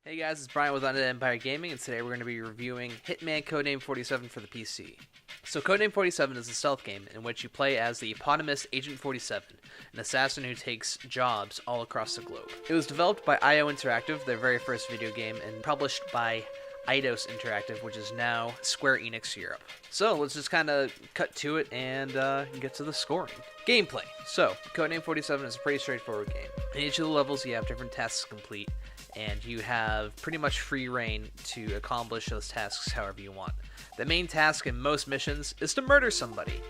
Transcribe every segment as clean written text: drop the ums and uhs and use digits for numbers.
Hey guys, it's Brian with Undead Empire Gaming, and today we're going to be reviewing Hitman Codename 47 for the PC. So Codename 47 is a stealth game in which you play as the eponymous Agent 47, an assassin who takes jobs all across the globe. It was developed by IO Interactive, their very first video game, and published by Eidos Interactive, which is now Square Enix Europe. So let's just kind of cut to it and get to the scoring. Gameplay. So Codename 47 is a pretty straightforward game. In each of the levels you have different tasks to complete, and you have pretty much free reign to accomplish those tasks however you want. The main task in most missions is to murder somebody.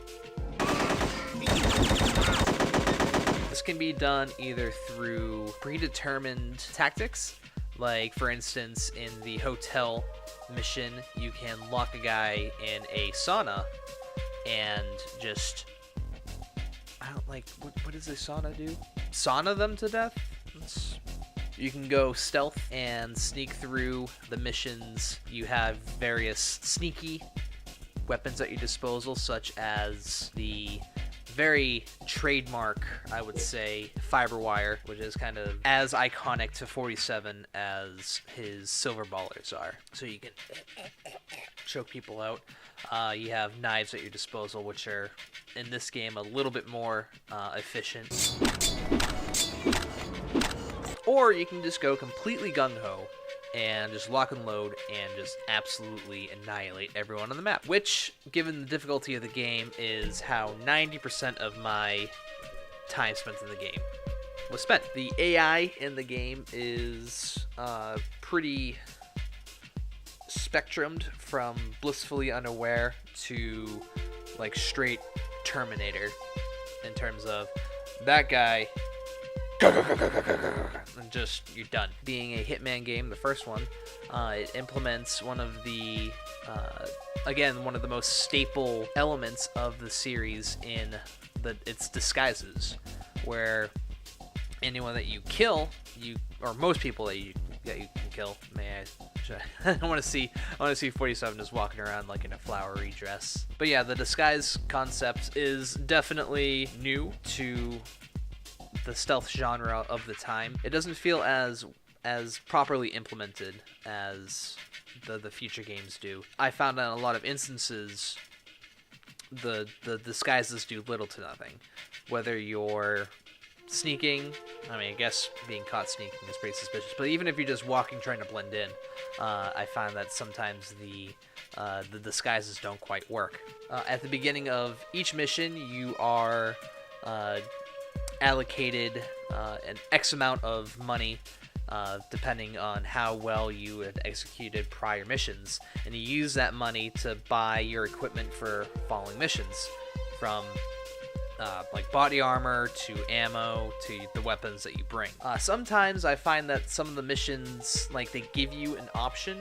This can be done either through predetermined tactics, like for instance in the hotel mission you can lock a guy in a sauna and just, what does a sauna do? Sauna them to death? You can go stealth and sneak through the missions. You have various sneaky weapons at your disposal, such as the very trademark, I would say, fiber wire, which is kind of as iconic to 47 as his silver ballers are. So you can choke people out. You have knives at your disposal, which are, in this game, a little bit more efficient. Or you can just go completely gung-ho and just lock and load and just absolutely annihilate everyone on the map. Which, given the difficulty of the game, is how 90% of my time spent in the game was spent. The AI in the game is pretty spectrumed from blissfully unaware to like straight Terminator in terms of that guy and just you're done. Being a Hitman game, the first one, it implements one of the one of the most staple elements of the series in its disguises, where anyone that you kill, or most people that you can kill, I want to see 47 just walking around like in a flowery dress. But yeah, the disguise concept is definitely new to the stealth genre of the time. It doesn't feel as properly implemented as the future games do. I found in a lot of instances the disguises do little to nothing. Whether you're sneaking, I guess being caught sneaking is pretty suspicious, but even if you're just walking trying to blend in, I find that sometimes the disguises don't quite work. At the beginning of each mission, you are allocated an X amount of money depending on how well you had executed prior missions, and you use that money to buy your equipment for following missions, from like body armor to ammo to the weapons that you bring. Sometimes I find that some of the missions, like, they give you an option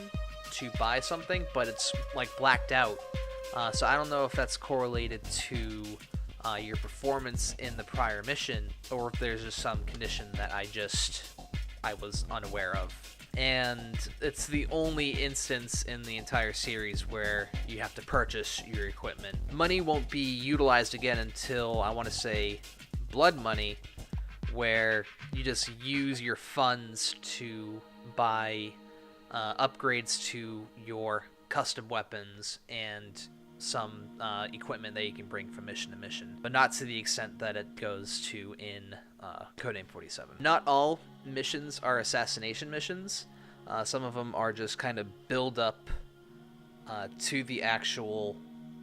to buy something, but it's like blacked out, so I don't know if that's correlated to your performance in the prior mission, or if there's just some condition that I was unaware of. And it's the only instance in the entire series where you have to purchase your equipment. Money won't be utilized again until, I want to say, Blood Money, where you just use your funds to buy upgrades to your custom weapons and some equipment that you can bring from mission to mission, but not to the extent that it goes to in Codename 47. Not all missions are assassination missions. Some of them are just kind of build up to the actual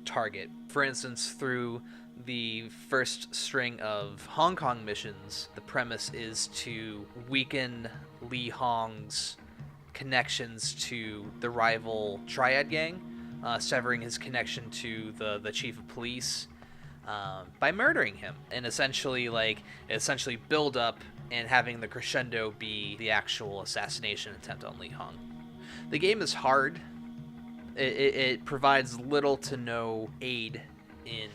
target. For instance, through the first string of Hong Kong missions, the premise is to weaken Li Hong's connections to the rival Triad gang, severing his connection to the chief of police by murdering him, and essentially build up and having the crescendo be the actual assassination attempt on Li Hong. The game is hard. It provides little to no aid in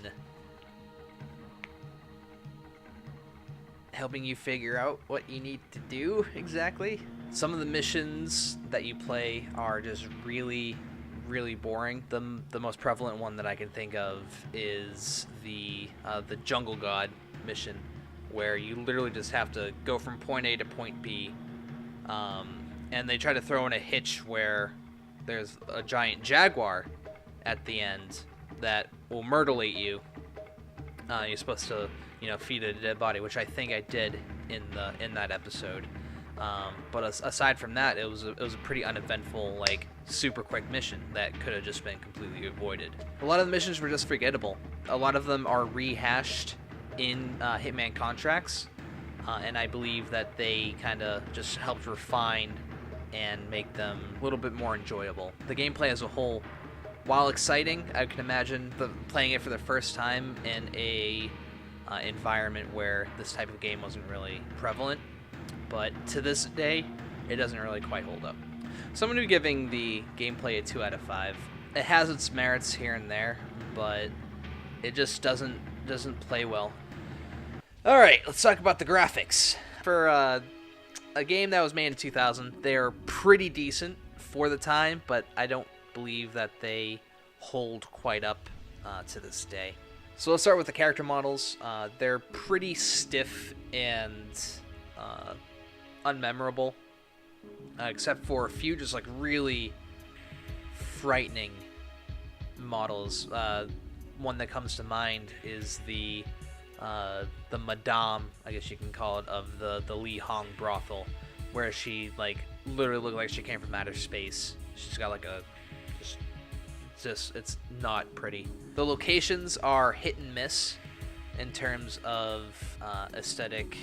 helping you figure out what you need to do exactly. Some of the missions that you play are just really boring. The most prevalent one that I can think of is the Jungle God mission, where you literally just have to go from point A to point B and they try to throw in a hitch where there's a giant jaguar at the end that will mutilate you. You're supposed to, feed it a dead body, which I think I did in that episode. But aside from that, it was a pretty uneventful, like, super quick mission that could have just been completely avoided. A lot of the missions were just forgettable. A lot of them are rehashed in Hitman contracts, and I believe that they kind of just helped refine and make them a little bit more enjoyable. The gameplay as a whole, while exciting, I can imagine playing it for the first time in a environment where this type of game wasn't really prevalent. But to this day, it doesn't really quite hold up. So I'm going to be giving the gameplay a 2 out of 5. It has its merits here and there, but it just doesn't play well. Alright, let's talk about the graphics. For a game that was made in 2000, they're pretty decent for the time, but I don't believe that they hold quite up to this day. So let's start with the character models. They're pretty stiff and unmemorable, except for a few just like really frightening models. One that comes to mind is the madame, I guess you can call it, of the Lee Hong brothel, where she like literally looked like she came from outer space. She's got like a just it's not pretty. The locations are hit and miss in terms of aesthetic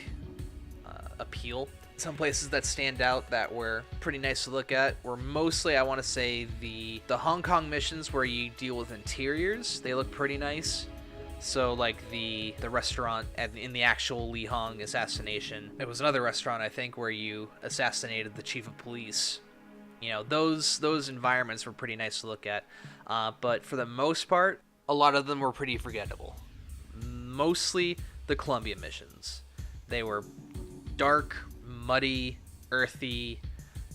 appeal. Some places that stand out that were pretty nice to look at were mostly, I want to say, the Hong Kong missions where you deal with interiors. They look pretty nice. So like the restaurant in the actual Lee Hong assassination, it was another restaurant I think where you assassinated the chief of police. Those environments were pretty nice to look at, but for the most part, a lot of them were pretty forgettable. Mostly the Columbia missions. They were dark, muddy, earthy.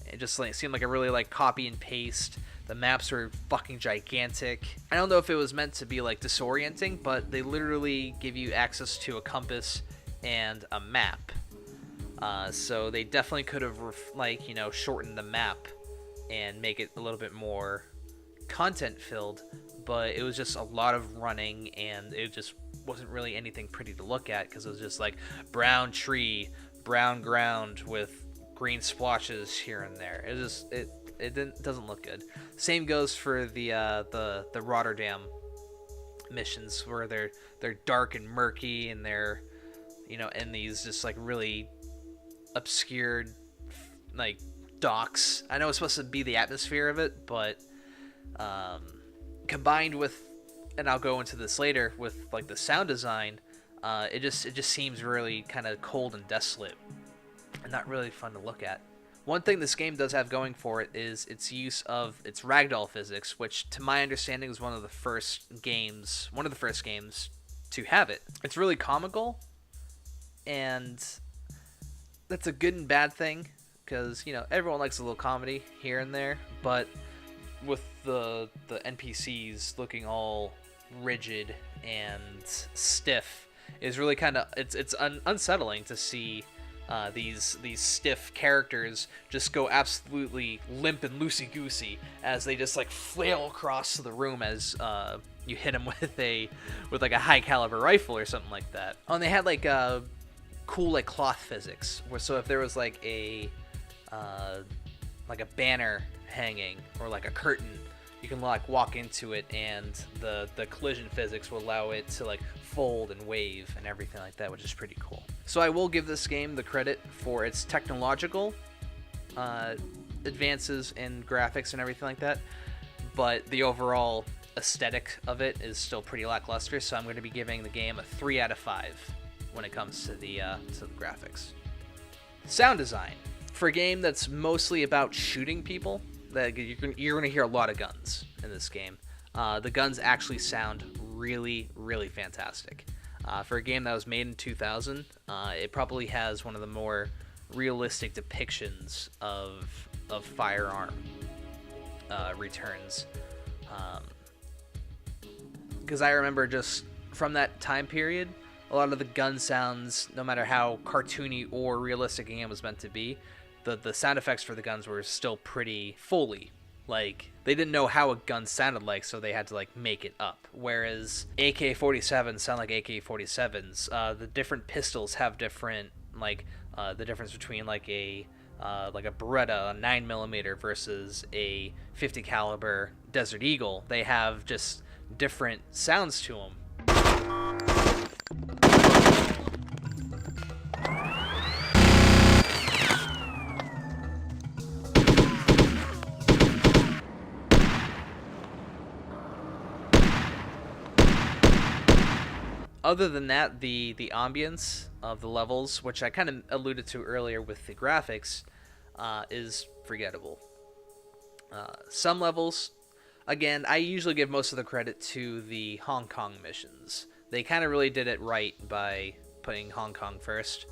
It just seemed like a really like copy and paste. The maps were fucking gigantic. I don't know if it was meant to be like disorienting, but they literally give you access to a compass and a map. So they definitely could have shortened the map and make it a little bit more content filled, but it was just a lot of running, and it just wasn't really anything pretty to look at because it was just like brown tree, brown ground with green splotches here and there. It doesn't look good. Same goes for the Rotterdam missions, where they're dark and murky, and they're in these just like really obscured like docks. I know it's supposed to be the atmosphere of it, but combined with, and I'll go into this later, with like the sound design, it just seems really kind of cold and desolate and not really fun to look at. One thing this game does have going for it is its use of its ragdoll physics, which to my understanding is one of the first games to have it. It's really comical, and that's a good and bad thing, because everyone likes a little comedy here and there, but with the NPCs looking all rigid and stiff, is really kind of it's unsettling to see these stiff characters just go absolutely limp and loosey-goosey as they just like flail across the room as you hit them with like a high caliber rifle or something like that. Oh, and they had like cool like cloth physics, where so if there was like a banner hanging or like a curtain, you can like walk into it, and the collision physics will allow it to like fold and wave and everything like that, which is pretty cool. So I will give this game the credit for its technological advances in graphics and everything like that, but the overall aesthetic of it is still pretty lackluster, so I'm going to be giving the game a 3 out of 5 when it comes to the graphics. Sound design. For a game that's mostly about shooting people, you're going to hear a lot of guns in this game. The guns actually sound really, really fantastic. For a game that was made in 2000, it probably has one of the more realistic depictions of firearm returns. Because I remember just from that time period, a lot of the gun sounds, no matter how cartoony or realistic a game was meant to be, the sound effects for the guns were still pretty Foley. Like, they didn't know how a gun sounded like, so they had to, like, make it up. Whereas AK-47s sound like AK-47s. The different pistols have different, like, the difference between, like a Beretta, a 9mm versus a 50 caliber Desert Eagle. They have just different sounds to them. Other than that, the ambience of the levels, which I kind of alluded to earlier with the graphics, is forgettable. Some levels, again, I usually give most of the credit to the Hong Kong missions. They kind of really did it right by putting Hong Kong first,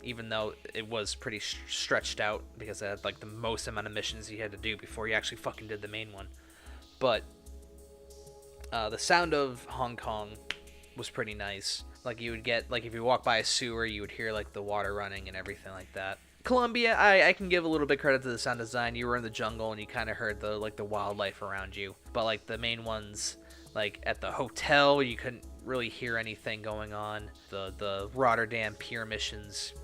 even though it was pretty stretched out because it had like the most amount of missions you had to do before you actually fucking did the main one. But the sound of Hong Kong was pretty nice. Like, you would get, like, if you walk by a sewer, you would hear like the water running and everything like that. Colombia, I can give a little bit credit to the sound design. You were in the jungle and you kind of heard the wildlife around you. But like the main ones, like at the hotel, you couldn't really hear anything going on. The Rotterdam pier missions,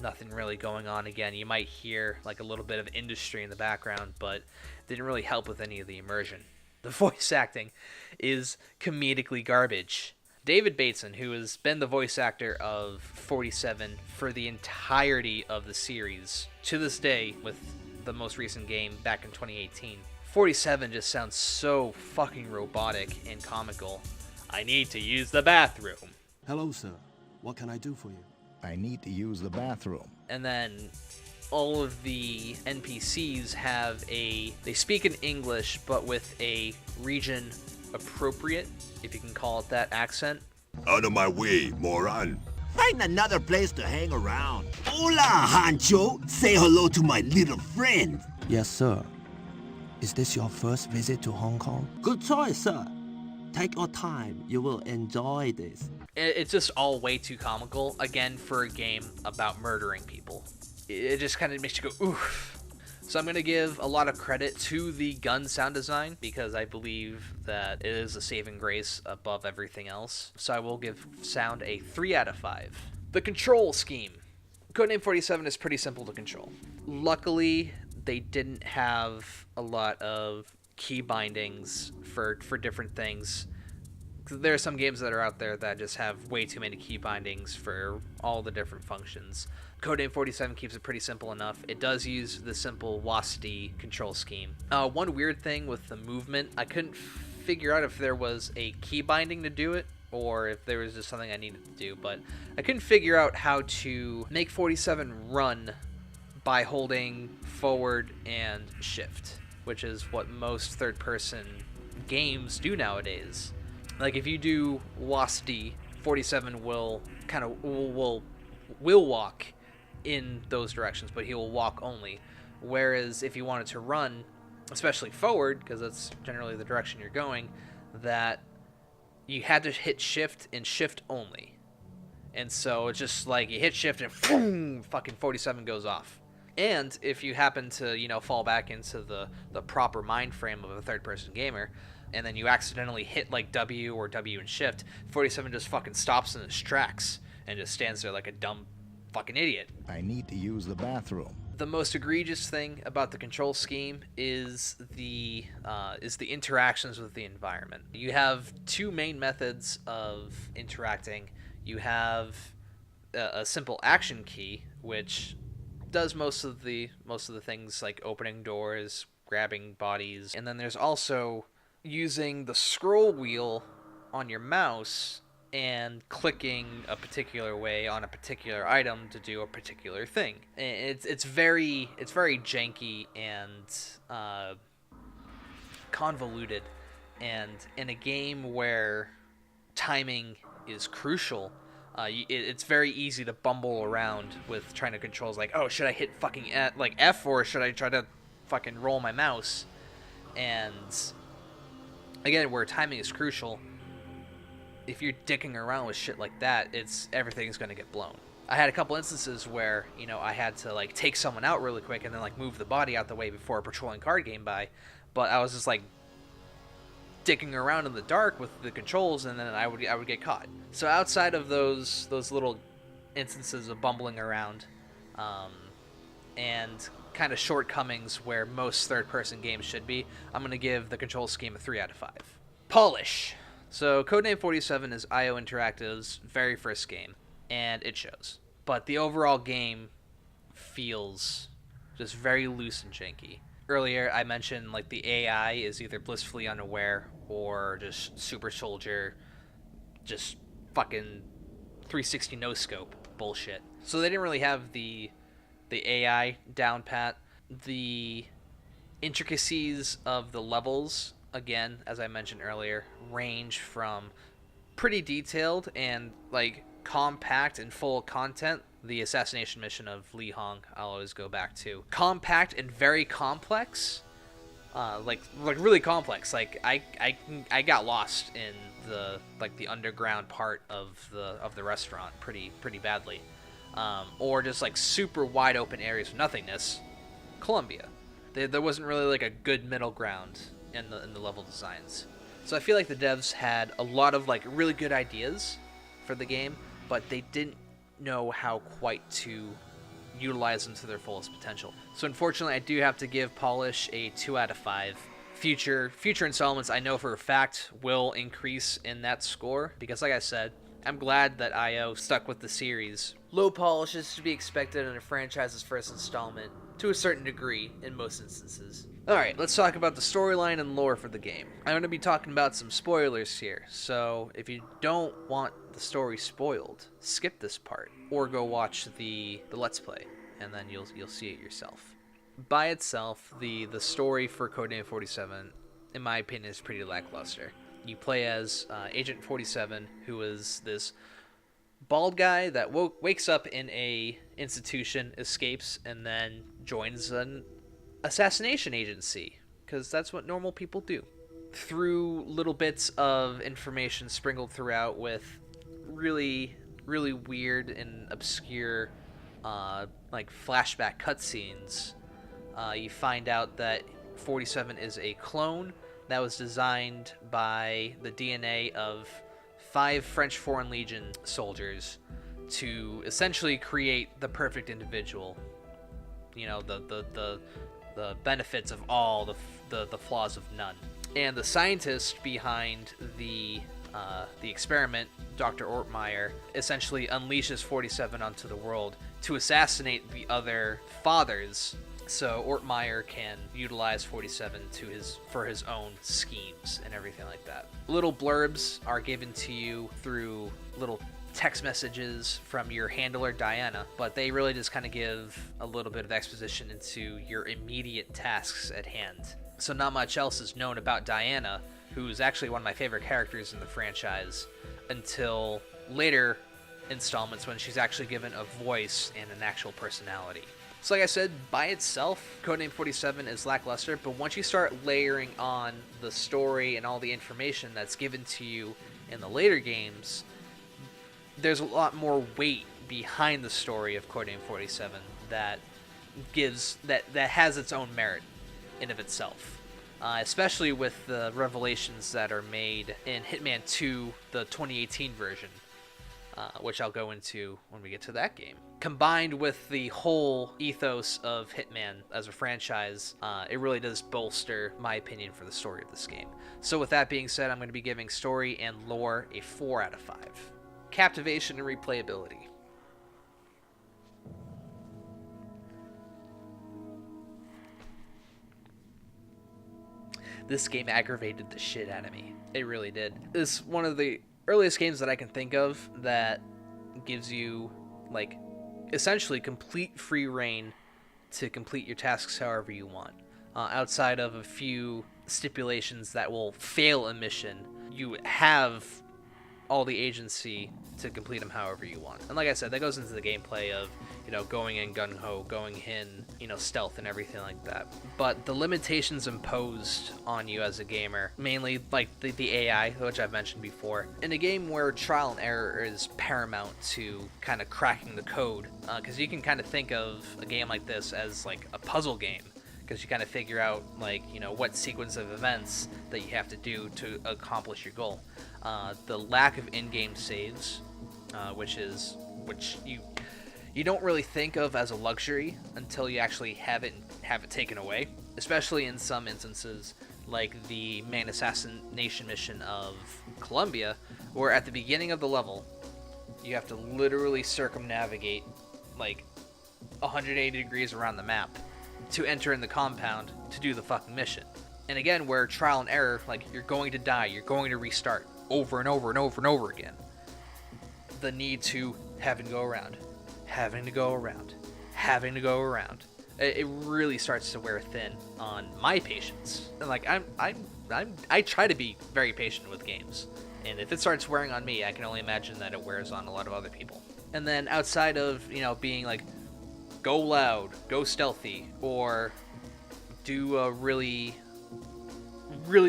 nothing really going on. Again, you might hear like a little bit of industry in the background, but it didn't really help with any of the immersion. The voice acting is comedically garbage. David Bateson, who has been the voice actor of 47 for the entirety of the series, to this day, with the most recent game back in 2018, 47 just sounds so fucking robotic and comical. I need to use the bathroom. Hello, sir. What can I do for you? I need to use the bathroom. And then all of the NPCs they speak in English, but with a region appropriate, if you can call it that, accent. Out of my way, moron. Find another place to hang around. Hola, Hancho. Say hello to my little friend. Yes, sir. Is this your first visit to Hong Kong? Good choice, sir. Take your time. You will enjoy this. It's just all way too comical, again, for a game about murdering people. It just kind of makes you go, oof. So I'm going to give a lot of credit to the gun sound design because I believe that it is a saving grace above everything else. So I will give sound a 3 out of 5. The control scheme. Codename 47 is pretty simple to control. Luckily, they didn't have a lot of key bindings for different things. There are some games that are out there that just have way too many key bindings for all the different functions. Codename 47 keeps it pretty simple enough. It does use the simple WASD control scheme. One weird thing with the movement, I couldn't figure out if there was a key binding to do it or if there was just something I needed to do, but I couldn't figure out how to make 47 run by holding forward and shift, which is what most third-person games do nowadays. Like, if you do WASD, 47 will walk in those directions, but he will walk only. Whereas if you wanted to run, especially forward, because that's generally the direction you're going, that you had to hit shift and shift only. And so it's just like you hit shift and boom, fucking 47 goes off. And if you happen to, fall back into the proper mind frame of a third-person gamer, and then you accidentally hit like W or W and shift, 47 just fucking stops in its tracks and just stands there like a dumb fucking idiot. I need to use the bathroom. The most egregious thing about the control scheme is the interactions with the environment. You have 2 main methods of interacting. You have a simple action key, which does most of the things like opening doors, grabbing bodies, and then there's also using the scroll wheel on your mouse and clicking a particular way on a particular item to do a particular thing. It's very janky and convoluted, and in a game where timing is crucial, it's very easy to bumble around with trying to control. Like, oh, should I hit fucking F or should I try to fucking roll my mouse? And again, where timing is crucial, if you're dicking around with shit like that, everything's gonna get blown. I had a couple instances where, you know, I had to like take someone out really quick and then like move the body out the way before a patrolling card came by, but I was just like dicking around in the dark with the controls, and then I would get caught. So outside of those little instances of bumbling around, and kind of shortcomings where most third-person games should be, I'm gonna give the control scheme a 3 out of 5. Polish. So Codename 47 is IO Interactive's very first game, and it shows. But the overall game feels just very loose and janky. Earlier, I mentioned like the AI is either blissfully unaware or just super soldier, just fucking 360 no scope bullshit. So they didn't really have the AI down pat. The intricacies of the levels, again, as I mentioned earlier, range from pretty detailed and like compact and full of content. The assassination mission of Li Hong, I'll always go back to. Compact and very complex, like really complex. Like I got lost in the underground part of the restaurant pretty badly, or just like super wide open areas of nothingness. Colombia, there wasn't really like a good middle ground in the level designs. So I feel like the devs had a lot of like really good ideas for the game, but they didn't know how quite to utilize them to their fullest potential. So unfortunately, I do have to give Polish a 2 out of 5. Future installments, I know for a fact, will increase in that score, because like I said, I'm glad that IO stuck with the series. Low polish is to be expected in a franchise's first installment, to a certain degree, in most instances. Alright, let's talk about the storyline and lore for the game. I'm going to be talking about some spoilers here, so if you don't want the story spoiled, skip this part, or go watch the Let's Play, and then you'll see it yourself. By itself, the story for Codename 47, in my opinion, is pretty lackluster. You play as Agent 47, who is this bald guy that wakes up in a institution, escapes, and then joins an assassination agency, because that's what normal people do. Through little bits of information sprinkled throughout with really weird and obscure like flashback cutscenes, you find out that 47 is a clone that was designed by the DNA of 5 French Foreign Legion soldiers to essentially create the perfect individual. You know, the benefits of all, the flaws of none. And the scientist behind the experiment, Dr. Ortmeyer, essentially unleashes 47 onto the world to assassinate the other fathers, so Ortmeyer can utilize 47 for his own schemes and everything like that. Little blurbs are given to you through little text messages from your handler Diana, but they really just kind of give a little bit of exposition into your immediate tasks at hand. So not much else is known about Diana, who's actually one of my favorite characters in the franchise, until later installments when she's actually given a voice and an actual personality. So like I said, by itself, Codename 47 is lackluster, but once you start layering on the story and all the information that's given to you in the later games, there's a lot more weight behind the story of Codename 47 that has its own merit in of itself. Especially with the revelations that are made in Hitman 2, the 2018 version, which I'll go into when we get to that game. Combined with the whole ethos of Hitman as a franchise, it really does bolster my opinion for the story of this game. So with that being said, I'm going to be giving story and lore a 4 out of 5. Captivation and replayability. This game aggravated the shit out of me. It really did. It's one of the earliest games that I can think of that gives you, like, essentially complete free reign to complete your tasks however you want. Outside of a few stipulations that will fail a mission, you have all the agency to complete them however you want. And like I said, that goes into the gameplay of, going in gung-ho, going in, stealth and everything like that. But the limitations imposed on you as a gamer, mainly like the AI, which I've mentioned before, in a game where trial and error is paramount to kind of cracking the code, because you can kind of think of a game like this as like a puzzle game, because you kind of figure out what sequence of events that you have to do to accomplish your goal. The lack of in-game saves, which you don't really think of as a luxury until you actually have it taken away, especially in some instances like the main assassination mission of Columbia, where at the beginning of the level you have to literally circumnavigate like 180 degrees around the map to enter in the compound to do the fucking mission. And again, where trial and error, like, you're going to die, you're going to restart over and over and over and over again. The need to having to go around, it really starts to wear thin on my patience. And like, I try to be very patient with games, and if it starts wearing on me, I can only imagine that it wears on a lot of other people. And then outside of being like, go loud, go stealthy, or do a really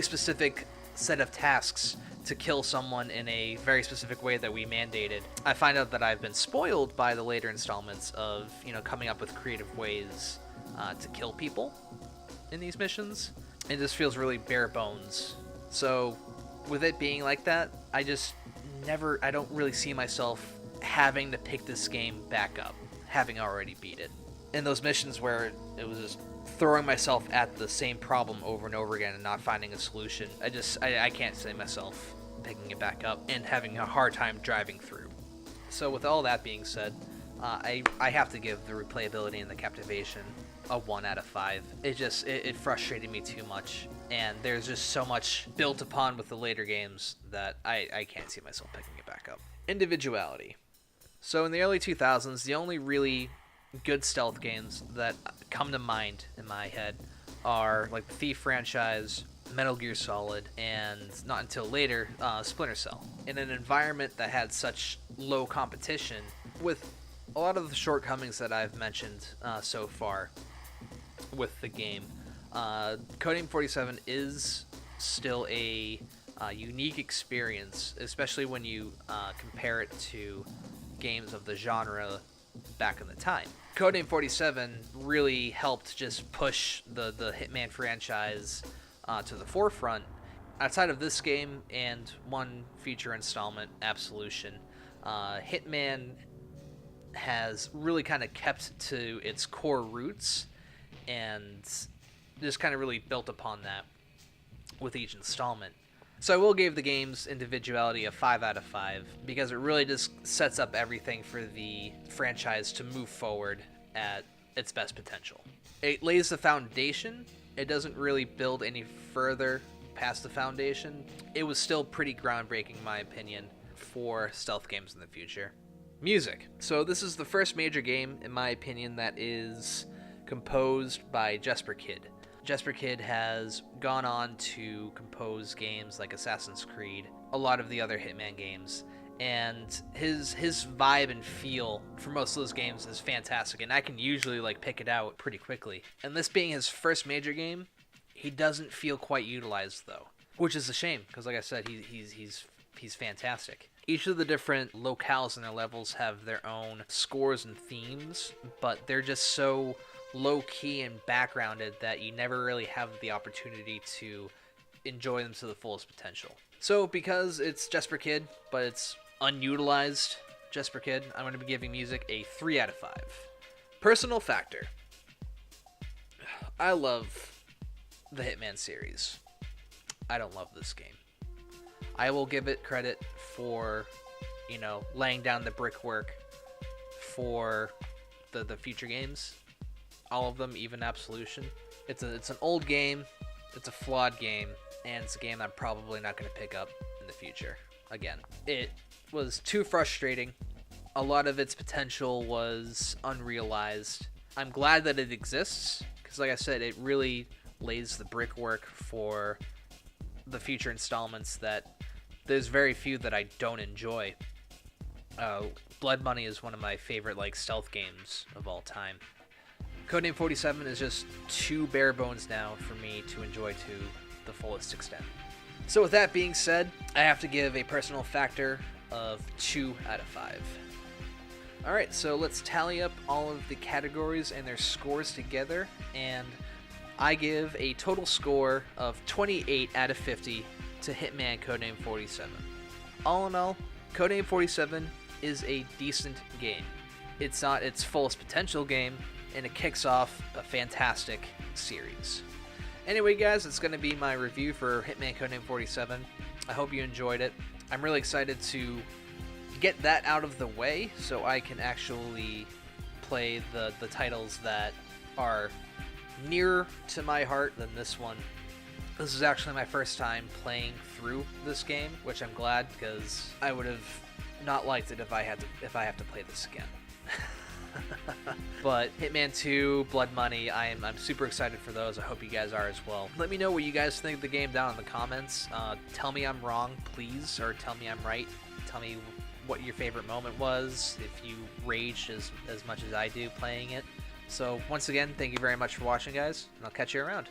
specific set of tasks to kill someone in a very specific way that we mandated, I find out that I've been spoiled by the later installments of, coming up with creative ways to kill people in these missions. It just feels really bare bones. So with it being like that, I don't really see myself having to pick this game back up, having already beat it. In those missions where it was just throwing myself at the same problem over and over again and not finding a solution, I can't see myself picking it back up and having a hard time driving through. So with all that being said, I have to give the replayability and the captivation a 1 out of 5. It frustrated me too much, and there's just so much built upon with the later games that I can't see myself picking it back up. Individuality. So in the early 2000s, the only really good stealth games that come to mind in my head are like the Thief franchise, Metal Gear Solid, and not until later, Splinter Cell. In an environment that had such low competition, with a lot of the shortcomings that I've mentioned so far with the game, Codename 47 is still a unique experience, especially when you compare it to games of the genre back in the time. Codename 47 really helped just push the Hitman franchise to the forefront. Outside of this game and one future installment, Absolution, Hitman has really kind of kept to its core roots and just kind of really built upon that with each installment. So I will give the game's individuality a 5 out of 5 because it really just sets up everything for the franchise to move forward at its best potential. It lays the foundation. It doesn't really build any further past the foundation. It was still pretty groundbreaking, in my opinion, for stealth games in the future. Music. So this is the first major game, in my opinion, that is composed by Jesper Kyd. Jesper Kyd has gone on to compose games like Assassin's Creed, a lot of the other Hitman games, and his vibe and feel for most of those games is fantastic, and I can usually pick it out pretty quickly. And this being his first major game, he doesn't feel quite utilized though, which is a shame because, like I said, he's fantastic. Each of the different locales and their levels have their own scores and themes, but they're just so low-key and backgrounded that you never really have the opportunity to enjoy them to the fullest potential. So because it's Jesper Kyd, but it's unutilized Jesper Kyd, I'm going to be giving music a 3 out of 5. Personal factor. I love the Hitman series. I don't love this game. I will give it credit for, laying down the brickwork for the future games. All of them, even Absolution. It's an old game, it's a flawed game, and it's a game I'm probably not going to pick up in the future. Again, it was too frustrating. A lot of its potential was unrealized. I'm glad that it exists, because like I said, it really lays the brickwork for the future installments that there's very few that I don't enjoy. Blood Money is one of my favorite like stealth games of all time. Codename 47 is just too bare bones now for me to enjoy to the fullest extent. So with that being said, I have to give a personal factor of 2 out of 5. Alright, so let's tally up all of the categories and their scores together, and I give a total score of 28 out of 50 to Hitman Codename 47. All in all, Codename 47 is a decent game. It's not its fullest potential game, and it kicks off a fantastic series. Anyway guys, it's going to be my review for Hitman Codename 47. I hope you enjoyed it. I'm really excited to get that out of the way so I can actually play the titles that are nearer to my heart than this one. This is actually my first time playing through this game, which I'm glad, because I would have not liked it if I have to play this again. But Hitman 2, Blood Money, I'm super excited for those. I hope you guys are as well. Let me know what you guys think of the game down in the comments. Tell me I'm wrong, please, or tell me I'm right. Tell me what your favorite moment was, if you raged as much as I do playing it. So once again, thank you very much for watching, guys, and I'll catch you around.